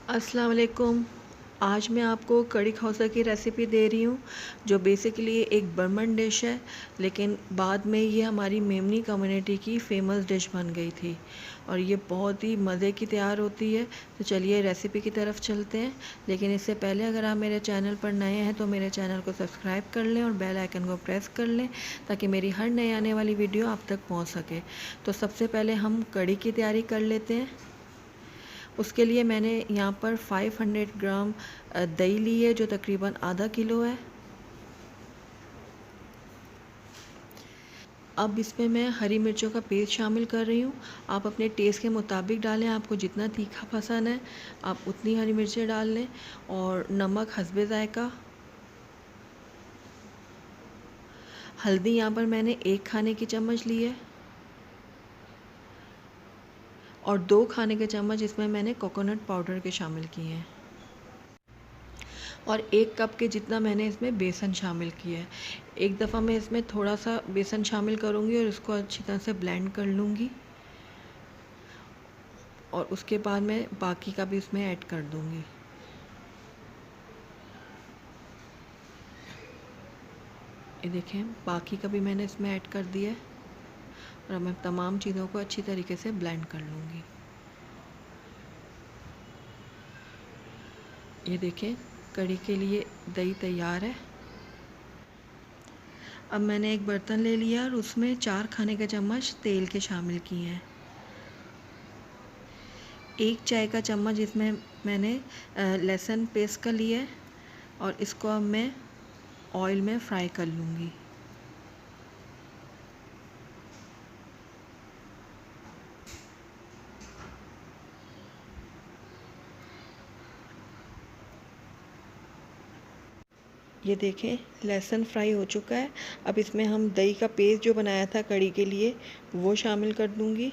अस्सलाम वालेकुम। आज मैं आपको कड़ी खौसा की रेसिपी दे रही हूँ, जो बेसिकली एक बर्मन डिश है, लेकिन बाद में ये हमारी मेमनी कम्युनिटी की फ़ेमस डिश बन गई थी और ये बहुत ही मज़े की तैयार होती है। तो चलिए रेसिपी की तरफ चलते हैं। लेकिन इससे पहले अगर आप मेरे चैनल पर नए हैं तो मेरे चैनल को सब्सक्राइब कर लें और बेल आइकन को प्रेस कर लें, ताकि मेरी हर नई आने वाली वीडियो आप तक पहुँच सके। तो सबसे पहले हम कड़ी की तैयारी कर लेते हैं। उसके लिए मैंने यहाँ पर 500 ग्राम दही ली है, जो तकरीबन आधा किलो है। अब इसमें मैं हरी मिर्चों का पेस्ट शामिल कर रही हूँ। आप अपने टेस्ट के मुताबिक डालें, आपको जितना तीखा पसंद है आप उतनी हरी मिर्चें डाल लें। और नमक हस्बे ज़ायका। हल्दी यहाँ पर मैंने 1 खाने की चम्मच ली है और 2 खाने के चम्मच इसमें मैंने कोकोनट पाउडर के शामिल किए हैं। और 1 कप के जितना मैंने इसमें बेसन शामिल किया है। एक दफ़ा मैं इसमें थोड़ा सा बेसन शामिल करूँगी और इसको अच्छी तरह से ब्लेंड कर लूँगी और उसके बाद मैं बाकी का भी इसमें ऐड कर दूँगी। ये देखें, बाकी का भी मैंने इसमें ऐड कर दिया है और अब मैं तमाम चीज़ों को अच्छी तरीके से ब्लेंड कर लूँगी। ये देखें, कढ़ी के लिए दही तैयार है। अब मैंने एक बर्तन ले लिया और उसमें 4 खाने के चम्मच तेल के शामिल किए हैं। 1 चाय का चम्मच इसमें मैंने लहसुन पेस्ट का लिया है और इसको अब मैं ऑयल में फ्राई कर लूँगी। ये देखें, लहसुन फ्राई हो चुका है। अब इसमें हम दही का पेस्ट जो बनाया था कढ़ी के लिए वो शामिल कर दूँगी।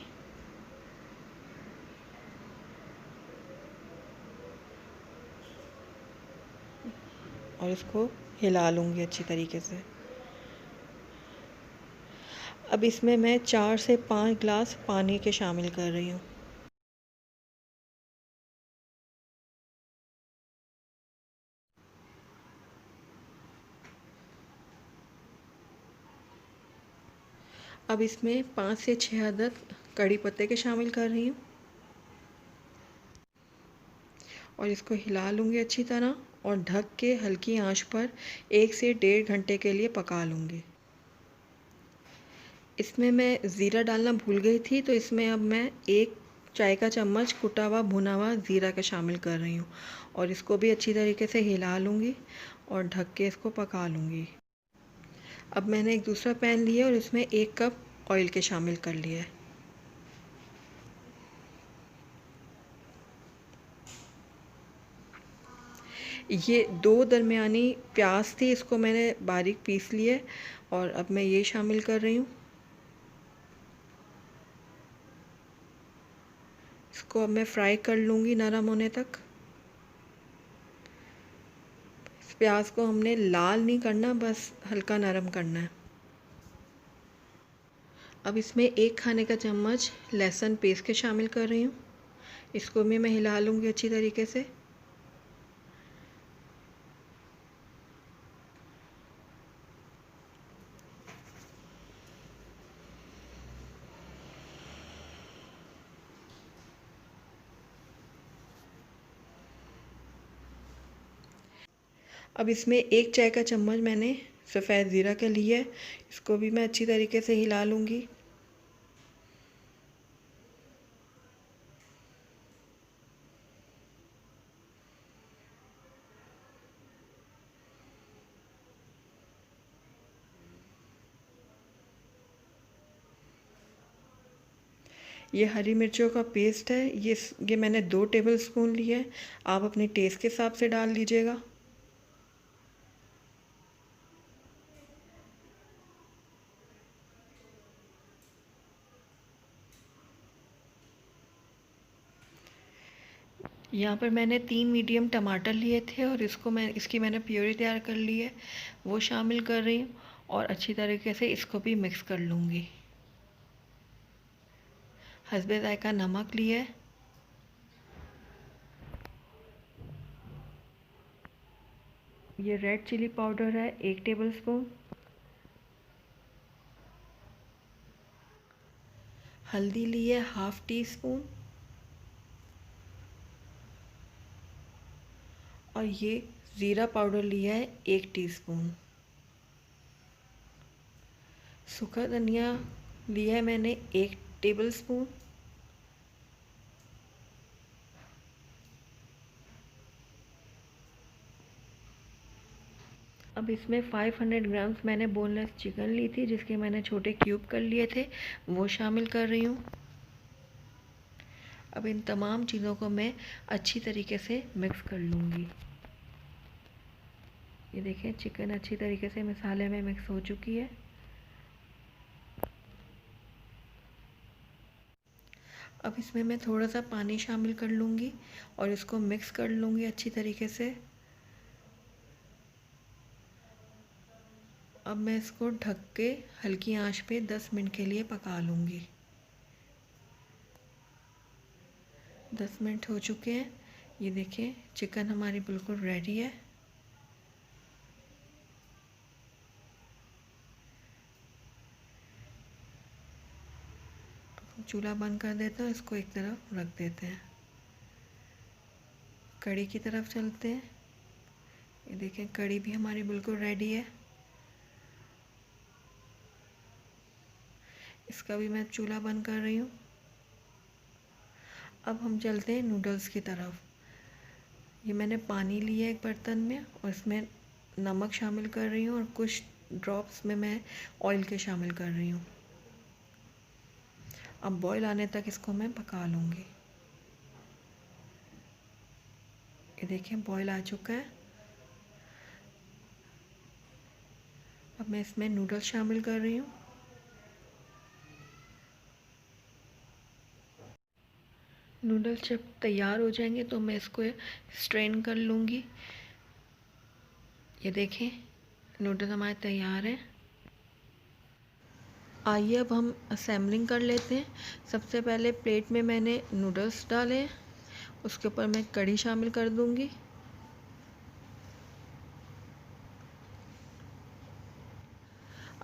और इसको हिला लूँगी अच्छी तरीके से। अब इसमें मैं 4 से 5 ग्लास पानी के शामिल कर रही हूँ। अब इसमें 5 से 6 अदद कड़ी पत्ते के शामिल कर रही हूँ और इसको हिला लूँगी अच्छी तरह और ढक के हल्की आंच पर 1 से 1.5 घंटे के लिए पका लूँगी। इसमें मैं ज़ीरा डालना भूल गई थी, तो इसमें अब मैं 1 चाय का चम्मच कुटा हुआ भुना हुआ ज़ीरा का शामिल कर रही हूँ और इसको भी अच्छी तरीके से हिला लूँगी और ढक के इसको पका लूँगी। अब मैंने एक दूसरा पैन लिया और इसमें 1 कप ऑयल के शामिल कर लिया है। ये 2 दरमियानी प्याज थी, इसको मैंने बारीक पीस लिया है और अब मैं ये शामिल कर रही हूँ। इसको अब मैं फ्राई कर लूँगी नरम होने तक। इस प्याज को हमने लाल नहीं करना, बस हल्का नरम करना है। अब इसमें 1 खाने का चम्मच लहसुन पेस्ट के शामिल कर रही हूँ। इसको भी मैं हिला लूँगी अच्छी तरीके से। अब इसमें 1 चाय का चम्मच मैंने सफ़ेद ज़ीरा का लिया है, इसको भी मैं अच्छी तरीके से हिला लूँगी। ये हरी मिर्चों का पेस्ट है, ये मैंने 2 टेबल स्पून लिए है। आप अपने टेस्ट के हिसाब से डाल लीजिएगा। यहाँ पर मैंने 3 मीडियम टमाटर लिए थे और इसकी मैंने प्यूरी तैयार कर ली है, वो शामिल कर रही हूँ और अच्छी तरीके से इसको भी मिक्स कर लूँगी। हस्बे ज़ायका नमक लिया है ये रेड चिली पाउडर है 1 टेबलस्पून। हल्दी ली है 1/2 टीस्पून। और ये ज़ीरा पाउडर लिया है 1 टीस्पून। सूखा धनिया लिया है मैंने 1 टेबलस्पून। अब इसमें 500 ग्राम्स मैंने बोनलेस चिकन ली थी, जिसके मैंने छोटे क्यूब कर लिए थे, वो शामिल कर रही हूँ। अब इन तमाम चीज़ों को मैं अच्छी तरीके से मिक्स कर लूँगी। ये देखें, चिकन अच्छी तरीके से मसाले में मिक्स हो चुकी है। अब इसमें मैं थोड़ा सा पानी शामिल कर लूँगी और इसको मिक्स कर लूँगी अच्छी तरीके से। अब मैं इसको ढक के हल्की आंच पे 10 मिनट के लिए पका लूँगी। 10 मिनट हो चुके हैं। ये देखें, चिकन हमारी बिल्कुल रेडी है। चूल्हा बंद कर देते हैं, इसको एक तरफ रख देते हैं। कढ़ी की तरफ चलते हैं। ये देखें, कढ़ी भी हमारी बिल्कुल रेडी है। इसका भी मैं चूल्हा बंद कर रही हूँ। अब हम चलते हैं नूडल्स की तरफ। ये मैंने पानी लिया एक बर्तन में और इसमें नमक शामिल कर रही हूँ और कुछ ड्रॉप्स में मैं ऑयल के शामिल कर रही हूँ। अब बॉईल आने तक इसको मैं पका लूँगी। ये देखें, बॉईल आ चुका है। अब मैं इसमें नूडल्स शामिल कर रही हूँ। नूडल्स जब तैयार हो जाएंगे तो मैं इसको स्ट्रेन कर लूँगी। ये देखें, नूडल्स हमारे तैयार हैं। आइए अब हम असेंबलिंग कर लेते हैं। सबसे पहले प्लेट में मैंने नूडल्स डाले हैं, उसके ऊपर मैं कढ़ी शामिल कर दूँगी।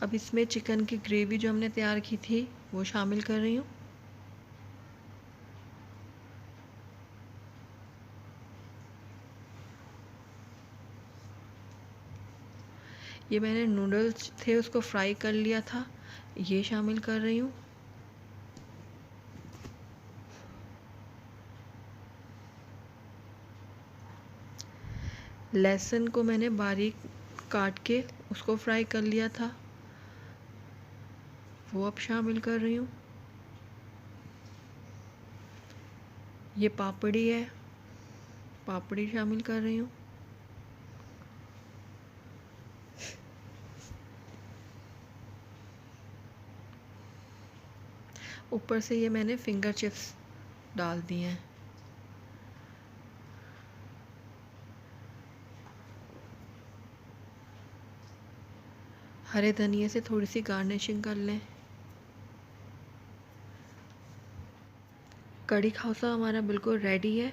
अब इसमें चिकन की ग्रेवी जो हमने तैयार की थी वो शामिल कर रही हूँ। ये मैंने नूडल्स थे उसको फ्राई कर लिया था, ये शामिल कर रही हूँ। लहसुन को मैंने बारीक काट के उसको फ्राई कर लिया था, वो अब शामिल कर रही हूँ। ये पापड़ी है, पापड़ी शामिल कर रही हूँ। ऊपर से ये मैंने फिंगर चिप्स डाल दिए हैं। हरे धनिए से थोड़ी सी गार्निशिंग कर लें। कढ़ी खौसा हमारा बिल्कुल रेडी है।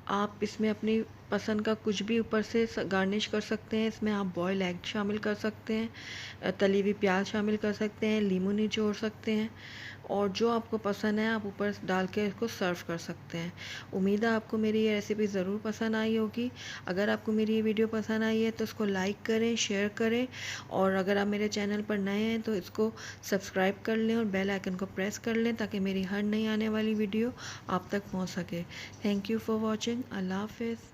आप इसमें अपनी पसंद का कुछ भी ऊपर से गार्निश कर सकते हैं। इसमें आप बॉयल एग शामिल कर सकते हैं, तली हुई प्याज शामिल कर सकते हैं, लीमू निचोड़ सकते हैं और जो आपको पसंद है आप ऊपर डाल के इसको सर्व कर सकते हैं। उम्मीद है आपको मेरी ये रेसिपी ज़रूर पसंद आई होगी। अगर आपको मेरी ये वीडियो पसंद आई है तो इसको लाइक करें, शेयर करें और अगर आप मेरे चैनल पर नए हैं तो इसको सब्सक्राइब कर लें और बेल आइकन को प्रेस कर लें ताकि मेरी हर नई आने वाली वीडियो आप तक पहुंच सके। Thank you for watching. अल्लाह हाफिज़।